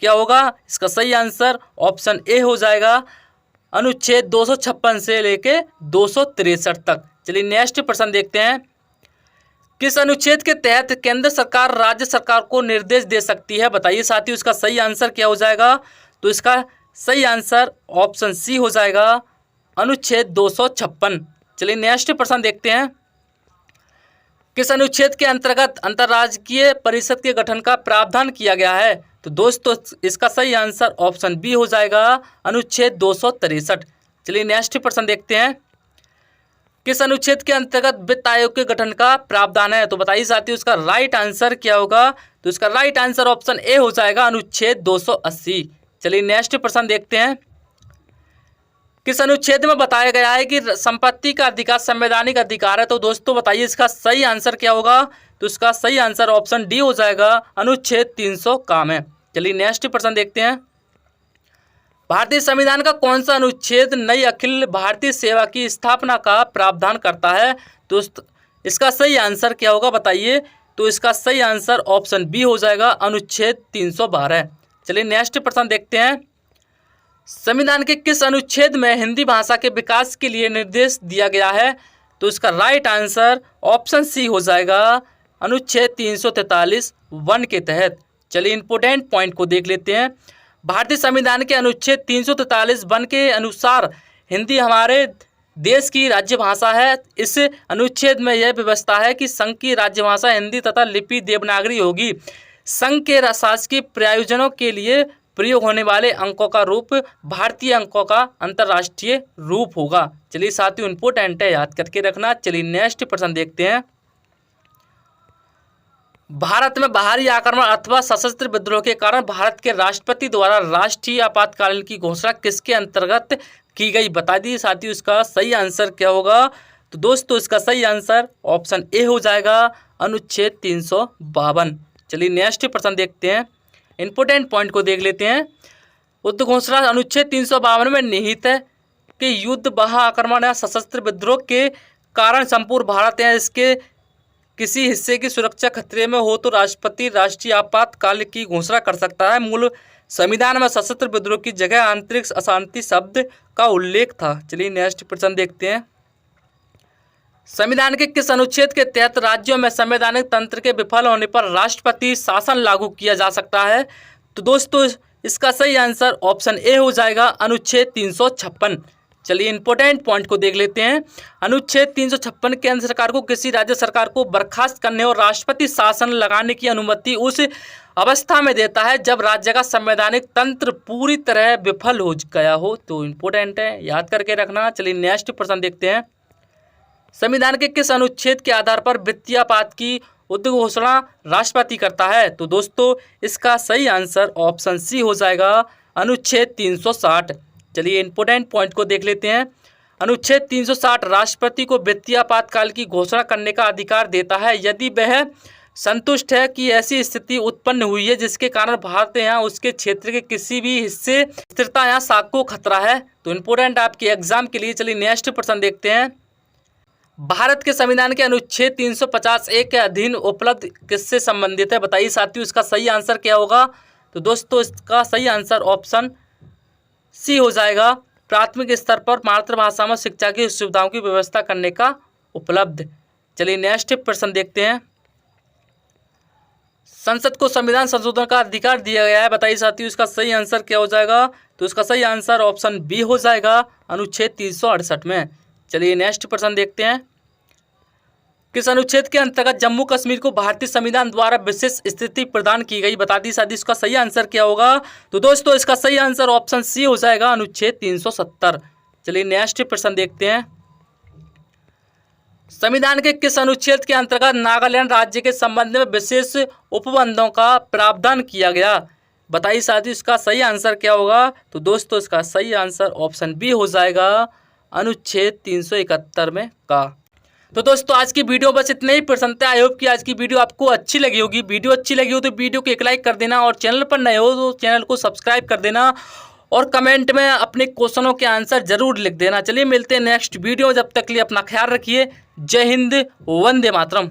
क्या होगा? इसका सही आंसर ऑप्शन ए हो जाएगा, अनुच्छेद 256 से लेके 263 तक। चलिए नेक्स्ट प्रश्न देखते हैं। किस अनुच्छेद के तहत केंद्र सरकार राज्य सरकार को निर्देश दे सकती है? बताइए साथियों इसका सही आंसर क्या हो जाएगा? तो इसका सही आंसर ऑप्शन सी हो जाएगा, अनुच्छेद 256। चलिए नेक्स्ट प्रश्न देखते हैं। किस अनुच्छेद के अंतर्गत अंतर्राज्यीय परिषद के गठन का प्रावधान किया गया है? तो दोस्तों इसका सही आंसर ऑप्शन बी हो जाएगा, अनुच्छेद 263। चलिए नेक्स्ट प्रश्न देखते हैं। किस अनुच्छेद के अंतर्गत वित्त आयोग के गठन का प्रावधान है? तो बताइए साथियों इसका राइट आंसर क्या होगा? तो इसका राइट आंसर ऑप्शन ए हो जाएगा, अनुच्छेद 280। चलिए नेक्स्ट प्रश्न देखते हैं। किस अनुच्छेद में बताया गया है कि संपत्ति का अधिकार संवैधानिक अधिकार है? तो दोस्तों बताइए इसका सही आंसर क्या होगा? तो इसका सही आंसर ऑप्शन डी हो जाएगा, अनुच्छेद 300 काम है। चलिए नेक्स्ट प्रश्न देखते हैं। भारतीय संविधान का कौन सा अनुच्छेद नई अखिल भारतीय सेवा की स्थापना का प्रावधान करता है? तो इसका सही आंसर क्या होगा बताइए? तो इसका सही आंसर ऑप्शन बी हो जाएगा, अनुच्छेद 312। चलिए नेक्स्ट प्रश्न देखते हैं। संविधान के किस अनुच्छेद में हिंदी भाषा के विकास के लिए निर्देश दिया गया है? तो इसका राइट आंसर ऑप्शन सी हो जाएगा, अनुच्छेद 343(1) के तहत। चलिए इंपोर्टेंट पॉइंट को देख लेते हैं। भारतीय संविधान के अनुच्छेद 343(1) के अनुसार हिंदी हमारे देश की राज्य भाषा है। इस अनुच्छेद में यह व्यवस्था है कि संघ की राज्य भाषा हिंदी तथा लिपि देवनागरी होगी। संघ के शासकीय प्रयोजनों के लिए प्रयोग होने वाले अंकों का रूप भारतीय अंकों का अंतर्राष्ट्रीय रूप होगा। चलिए साथियों इंपोर्टेंट है, याद करके रखना। चलिए नेक्स्ट प्रश्न देखते हैं। भारत में बाहरी आक्रमण अथवा सशस्त्र विद्रोह के कारण भारत के राष्ट्रपति द्वारा राष्ट्रीय आपातकाल की घोषणा किसके अंतर्गत की गई? बता दीजिए साथियों इसका सही आंसर क्या होगा। तो दोस्तों इसका सही आंसर ऑप्शन ए हो जाएगा, अनुच्छेद 352। चलिए नेक्स्ट प्रश्न देखते हैं। इंपोर्टेंट पॉइंट को देख लेते हैं। उद्घोषणा अनुच्छेद 352 में निहित है कि युद्ध, बाह्य आक्रमण या सशस्त्र विद्रोह के कारण संपूर्ण भारत या इसके किसी हिस्से की सुरक्षा खतरे में हो तो राष्ट्रपति राष्ट्रीय आपातकाल की घोषणा कर सकता है। मूल संविधान में सशस्त्र विद्रोह की जगह आंतरिक अशांति शब्द का उल्लेख था। चलिए नेक्स्ट प्रश्न देखते हैं। संविधान के किस अनुच्छेद के तहत राज्यों में संवैधानिक तंत्र के विफल होने पर राष्ट्रपति शासन लागू किया जा सकता है? तो दोस्तों इसका सही आंसर ऑप्शन ए हो जाएगा, अनुच्छेद 356। चलिए इंपोर्टेंट पॉइंट को देख लेते हैं। अनुच्छेद 356 केंद्र सरकार को किसी राज्य सरकार को बर्खास्त करने और राष्ट्रपति शासन लगाने की अनुमति उस अवस्था में देता है जब राज्य का संवैधानिक तंत्र पूरी तरह विफल हो गया हो। तो इंपोर्टेंट है, याद करके रखना। चलिए नेक्स्ट प्रश्न देखते हैं। संविधान के किस अनुच्छेद के आधार पर वित्तीय आपात की उद्घोषणा राष्ट्रपति करता है? तो दोस्तों इसका सही आंसर ऑप्शन सी हो जाएगा, अनुच्छेद 360। चलिए इंपोर्टेंट पॉइंट को देख लेते हैं। अनुच्छेद 360 राष्ट्रपति को वित्तीय आपातकाल की घोषणा करने का अधिकार देता है यदि वह संतुष्ट है कि ऐसी स्थिति उत्पन्न हुई है जिसके कारण भारत या उसके क्षेत्र के किसी भी हिस्से स्थिरता या साख को खतरा है। तो इंपोर्टेंट आपके एग्जाम के लिए। चलिए नेक्स्ट प्रश्न देखते हैं। भारत के संविधान के अनुच्छेद 350A के अधीन उपलब्ध किससे संबंधित है? बताइए साथियों इसका सही आंसर क्या होगा। तो दोस्तों इसका सही आंसर ऑप्शन सी हो जाएगा, प्राथमिक स्तर पर मातृभाषा में शिक्षा की सुविधाओं की व्यवस्था करने का उपलब्ध। चलिए नेक्स्ट प्रश्न देखते हैं। संसद को संविधान संशोधन का अधिकार दिया गया है। बताइए साथियों इसका सही आंसर क्या हो जाएगा। तो इसका सही आंसर ऑप्शन बी हो जाएगा, अनुच्छेद 368 में। चलिए नेक्स्ट प्रश्न देखते हैं। किस अनुच्छेद के अंतर्गत जम्मू कश्मीर को भारतीय संविधान द्वारा विशेष स्थिति प्रदान की गई? बता दी साथी इसका सही आंसर क्या होगा। तो दोस्तों इसका सही आंसर ऑप्शन सी हो जाएगा, अनुच्छेद 370। चलिए नेक्स्ट प्रश्न देखते हैं। संविधान के किस अनुच्छेद के अंतर्गत नागालैंड राज्य के संबंध में विशेष उपबंधों का प्रावधान किया गया? बताइए साथी इसका सही आंसर क्या होगा। तो दोस्तों इसका सही आंसर ऑप्शन बी हो जाएगा, अनुच्छेद 371 में का। तो दोस्तों आज की वीडियो बस इतने ही प्रश्न थे। आई होप कि आज की वीडियो आपको अच्छी लगी होगी। वीडियो अच्छी लगी हो तो वीडियो को एक लाइक कर देना और चैनल पर नए हो तो चैनल को सब्सक्राइब कर देना और कमेंट में अपने क्वेश्चनों के आंसर जरूर लिख देना। चलिए मिलते हैं नेक्स्ट वीडियो, जब तक के लिए अपना ख्याल रखिए। जय हिंद, वंदे मातरम।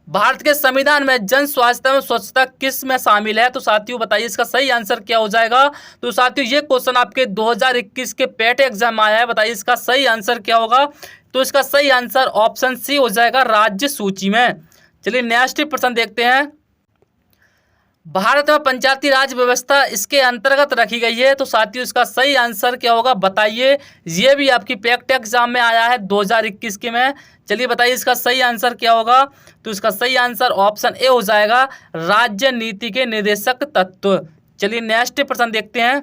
भारत के संविधान में जन स्वास्थ्य एवं स्वच्छता किस में शामिल है? तो साथियों बताइए इसका सही आंसर क्या हो जाएगा। तो साथियों ये क्वेश्चन आपके 2021 के पेट एग्जाम आया है। बताइए इसका सही आंसर क्या होगा। तो इसका सही आंसर ऑप्शन सी हो जाएगा, राज्य सूची में। चलिए नेक्स्ट प्रश्न देखते हैं। भारत में पंचायती राज व्यवस्था इसके अंतर्गत रखी गई है। तो साथियों इसका सही आंसर क्या होगा बताइए। ये भी आपकी पेट एग्जाम में आया है 2021 के में। चलिए बताइए इसका सही आंसर क्या होगा। तो इसका सही आंसर ऑप्शन ए हो जाएगा, राज्य नीति के निर्देशक तत्व। चलिए नेक्स्ट प्रश्न देखते हैं।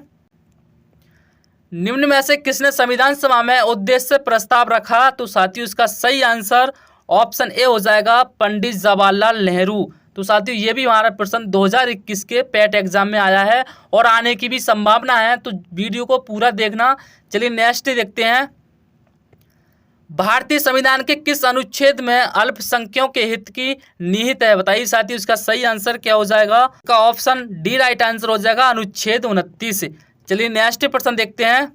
निम्न में से किसने संविधान सभा में उद्देश्य प्रस्ताव रखा? तो साथियों इसका सही आंसर ऑप्शन ए हो जाएगा, पंडित जवाहरलाल नेहरू। तो साथियों ये भी हमारा प्रश्न 2021 के पेट एग्जाम में आया है और आने की भी संभावना है, तो वीडियो को पूरा देखना। चलिए नेक्स्ट देखते हैं। भारतीय संविधान के किस अनुच्छेद में अल्पसंख्यकों के हित की निहित है? बताइए साथियों इसका सही आंसर क्या हो जाएगा। का ऑप्शन डी राइट आंसर हो जाएगा, अनुच्छेद 29। चलिए नेक्स्ट प्रश्न देखते हैं।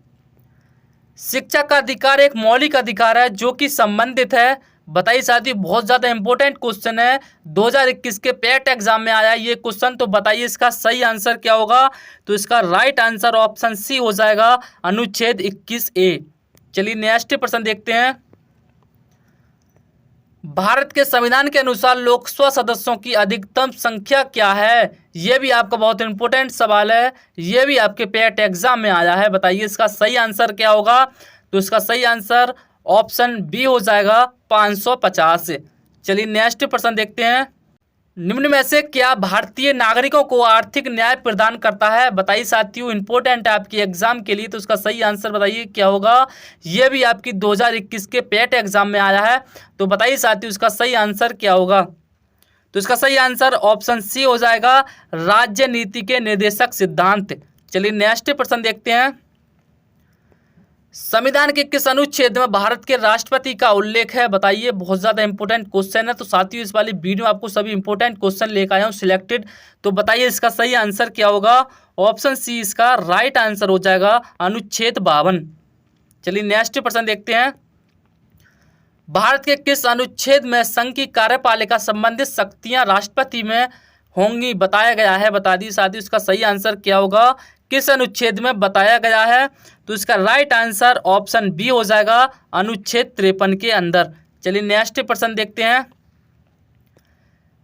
शिक्षा का अधिकार एक मौलिक अधिकार है जो कि संबंधित है। बताइए साथियों बहुत ज्यादा इंपॉर्टेंट क्वेश्चन है, 2021 के पेट एग्जाम में आया ये क्वेश्चन। तो बताइए इसका सही आंसर क्या होगा। तो इसका राइट आंसर ऑप्शन सी हो जाएगा, अनुच्छेद 21A। चलिए नेक्स्ट प्रश्न देखते हैं। भारत के संविधान के अनुसार लोकसभा सदस्यों की अधिकतम संख्या क्या है? यह भी आपका बहुत इंपॉर्टेंट सवाल है, यह भी आपके पेट एग्जाम में आया है। बताइए इसका सही आंसर क्या होगा। तो इसका सही आंसर ऑप्शन बी हो जाएगा, 550। चलिए नेक्स्ट प्रश्न देखते हैं। निम्न में से क्या भारतीय नागरिकों को आर्थिक न्याय प्रदान करता है? बताइए साथियों, इंपॉर्टेंट है आपके एग्जाम के लिए, तो उसका सही आंसर बताइए क्या होगा। यह भी आपकी 2021 के पेट एग्जाम में आया है, तो बताइए साथियों उसका सही आंसर क्या होगा। तो इसका सही आंसर ऑप्शन सी हो जाएगा, राज्य नीति के निर्देशक सिद्धांत। चलिए नेक्स्ट प्रश्न देखते हैं। संविधान के किस अनुच्छेद में भारत के राष्ट्रपति का उल्लेख है? बताइए, बहुत ज्यादा इंपॉर्टेंट क्वेश्चन है। तो साथियों इस वाली वीडियो में आपको सभी इंपॉर्टेंट क्वेश्चन लेकर आया हूं सिलेक्टेड। तो बताइए इसका सही आंसर क्या होगा। ऑप्शन सी इसका राइट आंसर हो जाएगा, अनुच्छेद 52। चलिए नेक्स्ट प्रश्न देखते हैं। भारत के किस अनुच्छेद में संघ की कार्यपालिका संबंधित शक्तियां राष्ट्रपति में होंगी बताया गया है? बता दी साथियों इसका सही आंसर क्या होगा, किस अनुच्छेद में बताया गया है। तो इसका राइट आंसर ऑप्शन बी हो जाएगा, अनुच्छेद 53 के अंदर। चलिए नेक्स्ट प्रश्न देखते हैं।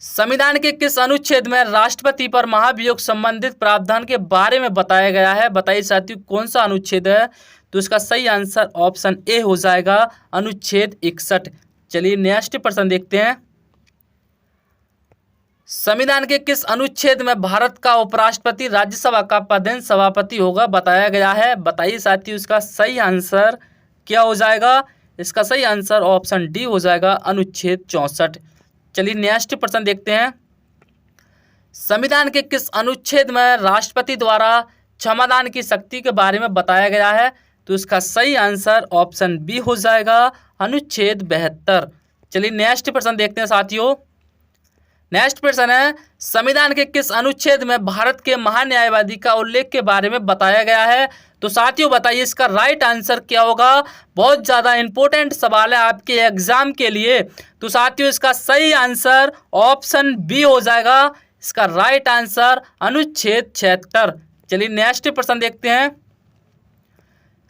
संविधान के किस अनुच्छेद में राष्ट्रपति पर महाभियोग संबंधित प्रावधान के बारे में बताया गया है? बताइए साथियों कौन सा अनुच्छेद है। तो इसका सही आंसर ऑप्शन ए हो जाएगा, अनुच्छेद 61। चलिए नेक्स्ट प्रश्न देखते हैं। संविधान के किस अनुच्छेद में भारत का उपराष्ट्रपति राज्यसभा का पदेन सभापति होगा बताया गया है? बताइए साथियों इसका सही आंसर क्या हो जाएगा। इसका सही आंसर ऑप्शन डी हो जाएगा, अनुच्छेद 64। चलिए नेक्स्ट प्रश्न देखते हैं। संविधान के किस अनुच्छेद में राष्ट्रपति द्वारा क्षमादान की शक्ति के बारे में बताया गया है? तो इसका सही आंसर ऑप्शन बी हो जाएगा, अनुच्छेद 72। चलिए नेक्स्ट प्रश्न देखते हैं साथियों। नेक्स्ट प्रश्न है, संविधान के किस अनुच्छेद में भारत के महान्यायवादी का उल्लेख के बारे में बताया गया है? तो साथियों बताइए इसका राइट आंसर क्या होगा। बहुत ज़्यादा इंपॉर्टेंट सवाल है आपके एग्जाम के लिए। तो साथियों इसका सही आंसर ऑप्शन बी हो जाएगा, इसका राइट आंसर अनुच्छेद 76। चलिए नेक्स्ट प्रश्न देखते हैं।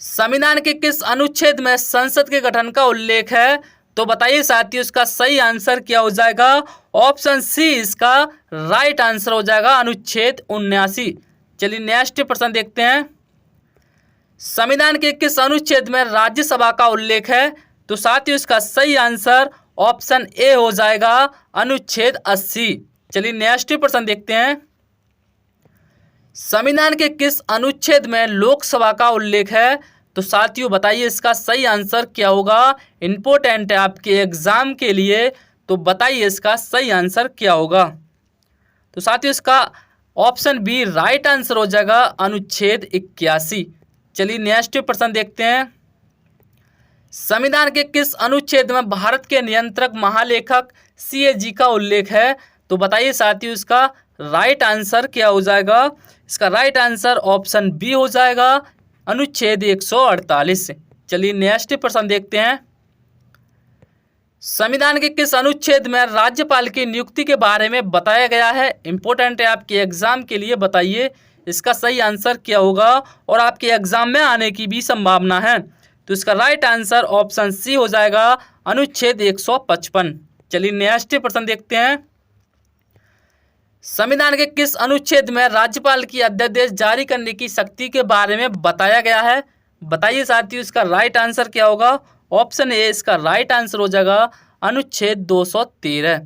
संविधान के किस अनुच्छेद में संसद के गठन का उल्लेख है? तो बताइए साथियों इसका सही आंसर क्या हो जाएगा। ऑप्शन सी इसका राइट आंसर हो जाएगा, अनुच्छेद 79। चलिए नेक्स्ट प्रश्न देखते हैं। संविधान के किस अनुच्छेद में राज्यसभा का उल्लेख है? तो साथियों इसका सही आंसर ऑप्शन ए हो जाएगा, अनुच्छेद 80। चलिए नेक्स्ट प्रश्न देखते हैं। संविधान के किस अनुच्छेद में लोकसभा का उल्लेख है? तो साथियों बताइए इसका सही आंसर क्या होगा। इंपॉर्टेंट है आपके एग्जाम के लिए, तो बताइए इसका सही आंसर क्या होगा। तो साथियों इसका ऑप्शन बी राइट आंसर हो जाएगा, अनुच्छेद 81। चलिए नेक्स्ट प्रश्न देखते हैं। संविधान के किस अनुच्छेद में भारत के नियंत्रक महालेखक CAG का उल्लेख है? तो बताइए साथियों इसका राइट आंसर क्या हो जाएगा। इसका राइट आंसर ऑप्शन बी हो जाएगा, अनुच्छेद 148। चलिए नेक्स्ट प्रश्न देखते हैं। संविधान के किस अनुच्छेद में राज्यपाल की नियुक्ति के बारे में बताया गया है? इंपॉर्टेंट है आपके एग्जाम के लिए, बताइए इसका सही आंसर क्या होगा और आपके एग्जाम में आने की भी संभावना है। तो इसका राइट आंसर ऑप्शन सी हो जाएगा, अनुच्छेद 155। चलिए नेक्स्ट प्रश्न देखते हैं। संविधान के किस अनुच्छेद में राज्यपाल की अध्यादेश जारी करने की शक्ति के बारे में बताया गया है? बताइए साथियों इसका राइट आंसर क्या होगा। ऑप्शन ए इसका राइट आंसर हो जाएगा, अनुच्छेद 213।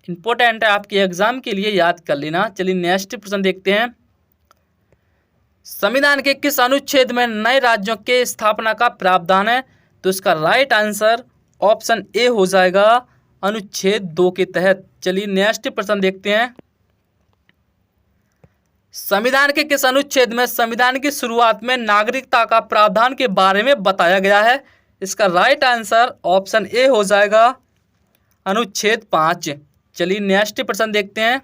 इंपॉर्टेंट है आपके एग्जाम के लिए, याद कर लेना। चलिए नेक्स्ट प्रश्न देखते हैं। संविधान के किस अनुच्छेद में नए राज्यों के स्थापना का प्रावधान है? तो इसका राइट आंसर ऑप्शन ए हो जाएगा, अनुच्छेद 2 के तहत। चलिए नेक्स्ट प्रश्न देखते हैं। संविधान के किस अनुच्छेद में संविधान की शुरुआत में नागरिकता का प्रावधान के बारे में बताया गया है? इसका राइट आंसर ऑप्शन ए हो जाएगा, अनुच्छेद 5। चलिए नेक्स्ट प्रश्न देखते हैं।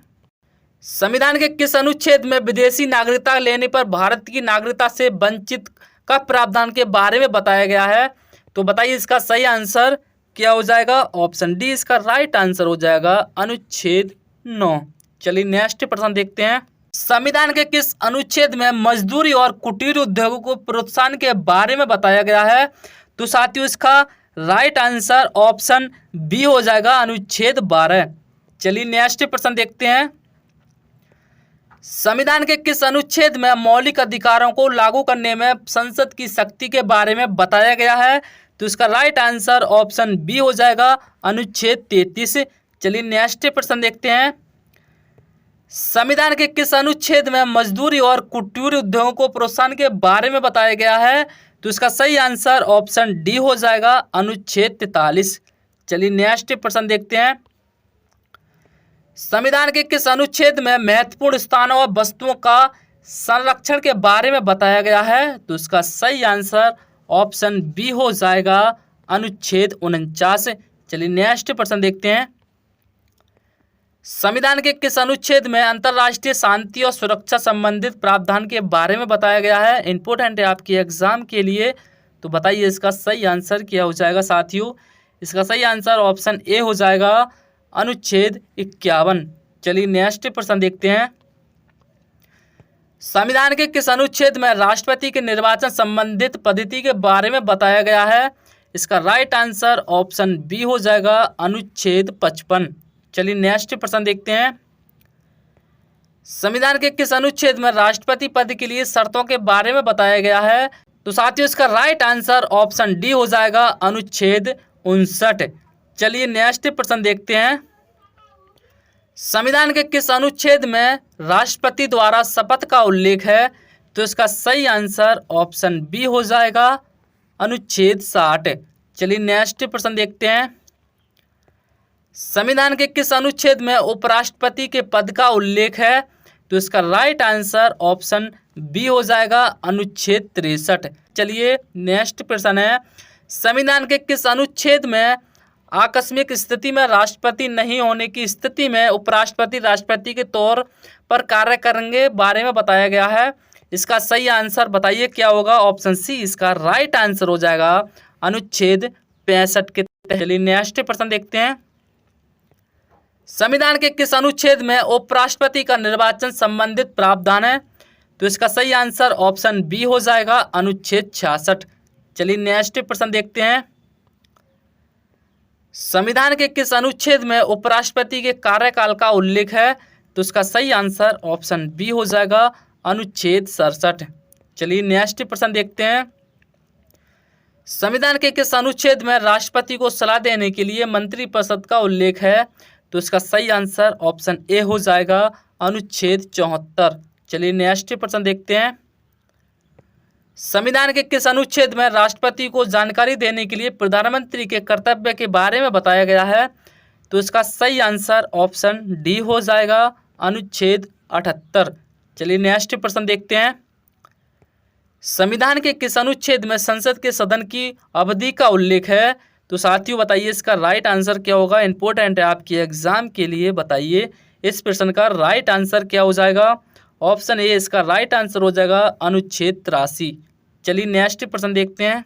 संविधान के किस अनुच्छेद में विदेशी नागरिकता लेने पर भारत की नागरिकता से वंचित का प्रावधान के बारे में बताया गया है? तो बताइए इसका सही आंसर क्या हो जाएगा। ऑप्शन डी इसका राइट आंसर हो जाएगा, अनुच्छेद 9। चलिए नेक्स्ट प्रश्न देखते हैं। संविधान के किस अनुच्छेद में मजदूरी और कुटीर उद्योगों को प्रोत्साहन के बारे में बताया गया है? तो साथियों इसका राइट आंसर ऑप्शन बी हो जाएगा, अनुच्छेद 12। चलिए नेक्स्ट प्रश्न देखते हैं। संविधान के किस अनुच्छेद में मौलिक अधिकारों को लागू करने में संसद की शक्ति के बारे में बताया गया है? तो इसका राइट आंसर ऑप्शन बी हो जाएगा, अनुच्छेद 33। चलिए नेक्स्ट प्रश्न देखते हैं। संविधान के किस अनुच्छेद में मजदूरी और कुटीर उद्योगों को प्रोत्साहन के बारे में बताया गया है? तो इसका सही आंसर ऑप्शन डी हो जाएगा, अनुच्छेद 43। चलिए नेक्स्ट प्रश्न देखते हैं। संविधान के किस अनुच्छेद में महत्वपूर्ण स्थानों और वस्तुओं का संरक्षण के बारे में बताया गया है? तो इसका सही आंसर ऑप्शन बी हो जाएगा, अनुच्छेद 49। चलिए नेक्स्ट प्रश्न देखते हैं। संविधान के किस अनुच्छेद में अंतर्राष्ट्रीय शांति और सुरक्षा संबंधित प्रावधान के बारे में बताया गया है? इंपॉर्टेंट है आपके एग्जाम के लिए, तो बताइए इसका सही आंसर क्या हो जाएगा साथियों। इसका सही आंसर ऑप्शन ए हो जाएगा, अनुच्छेद 51। चलिए नेक्स्ट प्रश्न देखते हैं। संविधान के किस अनुच्छेद में राष्ट्रपति के निर्वाचन संबंधित पद्धति के बारे में बताया गया है? इसका राइट आंसर ऑप्शन बी हो जाएगा, अनुच्छेद 55। चलिए नेक्स्ट प्रश्न देखते हैं। संविधान के किस अनुच्छेद में राष्ट्रपति पद के लिए शर्तों के बारे में बताया गया है? तो साथियों इसका राइट आंसर ऑप्शन डी हो जाएगा, अनुच्छेद 59। चलिए नेक्स्ट प्रश्न देखते हैं। संविधान के किस अनुच्छेद में राष्ट्रपति द्वारा शपथ का उल्लेख है? तो इसका सही आंसर ऑप्शन बी हो जाएगा, अनुच्छेद 60। चलिए नेक्स्ट प्रश्न देखते हैं। संविधान के किस अनुच्छेद में उपराष्ट्रपति के पद का उल्लेख है? तो इसका राइट आंसर ऑप्शन बी हो जाएगा, अनुच्छेद 63। चलिए नेक्स्ट प्रश्न है। संविधान के किस अनुच्छेद में आकस्मिक स्थिति में राष्ट्रपति नहीं होने की स्थिति में उपराष्ट्रपति राष्ट्रपति के तौर पर कार्य करेंगे बारे में बताया गया है? इसका सही आंसर बताइए क्या होगा। ऑप्शन सी इसका राइट आंसर हो जाएगा, अनुच्छेद 65 के तहत। चलिए नेक्स्ट प्रश्न देखते हैं। संविधान के किस अनुच्छेद में उपराष्ट्रपति का निर्वाचन संबंधित प्रावधान है? तो इसका सही आंसर ऑप्शन बी हो जाएगा, अनुच्छेद 66। चलिए नेक्स्ट प्रश्न देखते हैं। संविधान के किस अनुच्छेद में उपराष्ट्रपति के कार्यकाल का उल्लेख है? तो इसका सही आंसर ऑप्शन बी हो जाएगा, अनुच्छेद 67। चलिए नेक्स्ट प्रश्न देखते हैं। संविधान के किस अनुच्छेद में राष्ट्रपति को सलाह देने के लिए मंत्रिपरिषद का उल्लेख है? तो इसका सही आंसर ऑप्शन ए हो जाएगा, अनुच्छेद 74। चलिए नेक्स्ट प्रश्न देखते हैं। संविधान के किस अनुच्छेद में राष्ट्रपति को जानकारी देने के लिए प्रधानमंत्री के कर्तव्य के बारे में बताया गया है? तो इसका सही आंसर ऑप्शन डी हो जाएगा, अनुच्छेद 78। चलिए नेक्स्ट प्रश्न देखते हैं। संविधान के किस अनुच्छेद में संसद के सदन की अवधि का उल्लेख है? तो साथियों बताइए इसका राइट आंसर क्या होगा। इंपॉर्टेंट है आपके एग्जाम के लिए, बताइए इस प्रश्न का राइट आंसर क्या हो जाएगा। ऑप्शन ए इसका राइट आंसर हो जाएगा, अनुच्छेद 83। चलिए नेक्स्ट प्रश्न देखते हैं।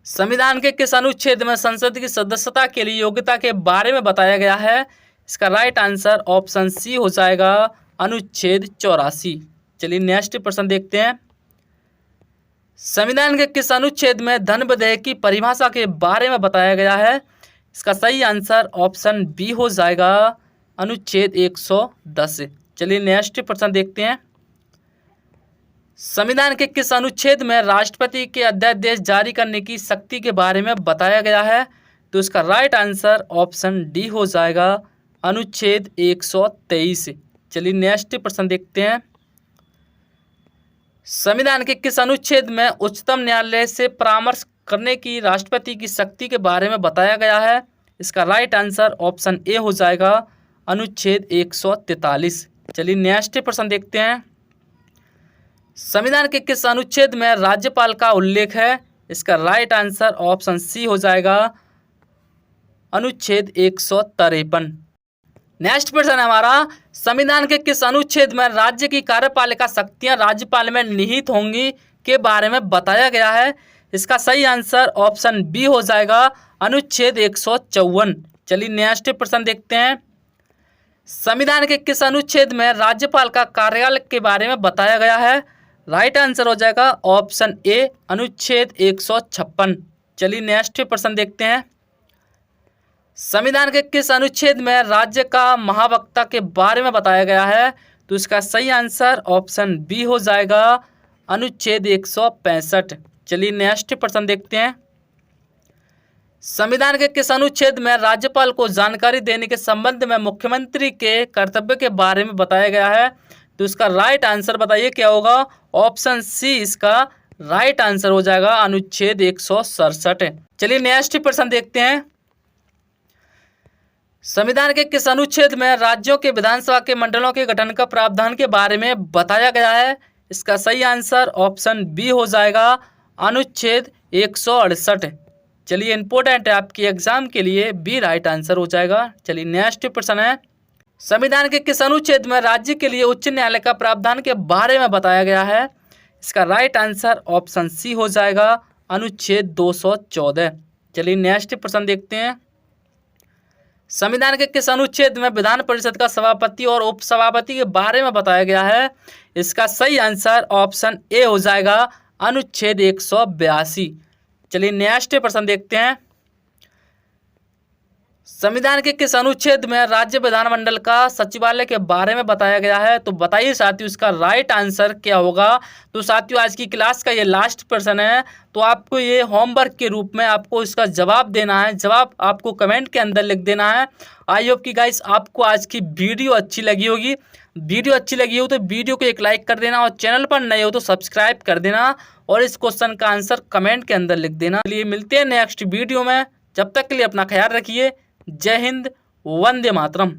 संविधान के किस अनुच्छेद में संसद की सदस्यता के लिए योग्यता के बारे में बताया गया है? इसका राइट आंसर ऑप्शन सी हो जाएगा, अनुच्छेद 84। चलिए नेक्स्ट प्रश्न देखते हैं। संविधान के किस अनुच्छेद में धन विधेयक की परिभाषा के बारे में बताया गया है? इसका सही आंसर ऑप्शन बी हो जाएगा, अनुच्छेद 110। चलिए नेक्स्ट प्रश्न देखते हैं। संविधान के किस अनुच्छेद में राष्ट्रपति के अध्यादेश जारी करने की शक्ति के बारे में बताया गया है? तो इसका राइट आंसर ऑप्शन डी हो जाएगा, अनुच्छेद 123। चलिए नेक्स्ट प्रश्न देखते हैं। संविधान के किस अनुच्छेद में उच्चतम न्यायालय से परामर्श करने की राष्ट्रपति की शक्ति के बारे में बताया गया है? इसका राइट आंसर ऑप्शन ए हो जाएगा, अनुच्छेद 143। चलिए नेक्स्ट प्रश्न देखते हैं। संविधान के किस अनुच्छेद में राज्यपाल का उल्लेख है? इसका राइट आंसर ऑप्शन सी हो जाएगा, अनुच्छेद 153। नेक्स्ट प्रश्न है हमारा, संविधान के किस अनुच्छेद में राज्य की कार्यपालिका शक्तियां राज्यपाल में निहित होंगी के बारे में बताया गया है? इसका सही आंसर ऑप्शन बी हो जाएगा, अनुच्छेद 154। चलिए नेक्स्ट प्रश्न देखते हैं। संविधान के किस अनुच्छेद में राज्यपाल का कार्यालय के बारे में बताया गया है? राइट आंसर हो जाएगा ऑप्शन ए, अनुच्छेद 156। चलिए नेक्स्ट प्रश्न देखते हैं। संविधान के किस अनुच्छेद में राज्य का महावक्ता के बारे में बताया गया है? तो इसका सही आंसर ऑप्शन बी हो जाएगा, अनुच्छेद 165। चलिए नेक्स्ट प्रश्न देखते हैं। संविधान के किस अनुच्छेद में राज्यपाल को जानकारी देने के संबंध में मुख्यमंत्री के कर्तव्य के बारे में बताया गया है? तो इसका राइट आंसर बताइए क्या होगा? ऑप्शन सी इसका राइट आंसर हो जाएगा, अनुच्छेद 167। चलिए नेक्स्ट प्रश्न देखते हैं। संविधान के किस अनुच्छेद में राज्यों के विधानसभा के मंडलों के गठन का प्रावधान के बारे में बताया गया है? इसका सही आंसर ऑप्शन बी हो जाएगा, अनुच्छेद 168। चलिए इंपॉर्टेंट है आपके एग्जाम के लिए, बी राइट आंसर हो जाएगा। चलिए नेक्स्ट प्रश्न है। संविधान के किस अनुच्छेद में राज्य के लिए उच्च न्यायालय का प्रावधान के बारे में बताया गया है? इसका राइट आंसर ऑप्शन सी हो जाएगा, अनुच्छेद 214। चलिए नेक्स्ट प्रश्न देखते हैं। संविधान के किस अनुच्छेद में विधान परिषद का सभापति और उपसभापति के बारे में बताया गया है? इसका सही आंसर ऑप्शन ए हो जाएगा, अनुच्छेद 182। चलिए नेक्स्ट प्रश्न देखते हैं। संविधान के किस अनुच्छेद में राज्य विधानमंडल का सचिवालय के बारे में बताया गया है? तो बताइए साथियों इसका राइट आंसर क्या होगा? तो साथियों आज की क्लास का ये लास्ट प्रश्न है, तो आपको ये होमवर्क के रूप में आपको इसका जवाब देना है। जवाब आपको कमेंट के अंदर लिख देना है। आई होप कि गाइस आपको आज की वीडियो अच्छी लगी होगी। वीडियो अच्छी लगी हो तो वीडियो को एक लाइक कर देना, और चैनल पर नए हो तो सब्सक्राइब कर देना, और इस क्वेश्चन का आंसर कमेंट के अंदर लिख देना। चलिए मिलते हैं नेक्स्ट वीडियो में, जब तक के लिए अपना ख्याल रखिए। जय हिंद, वंदे मातरम।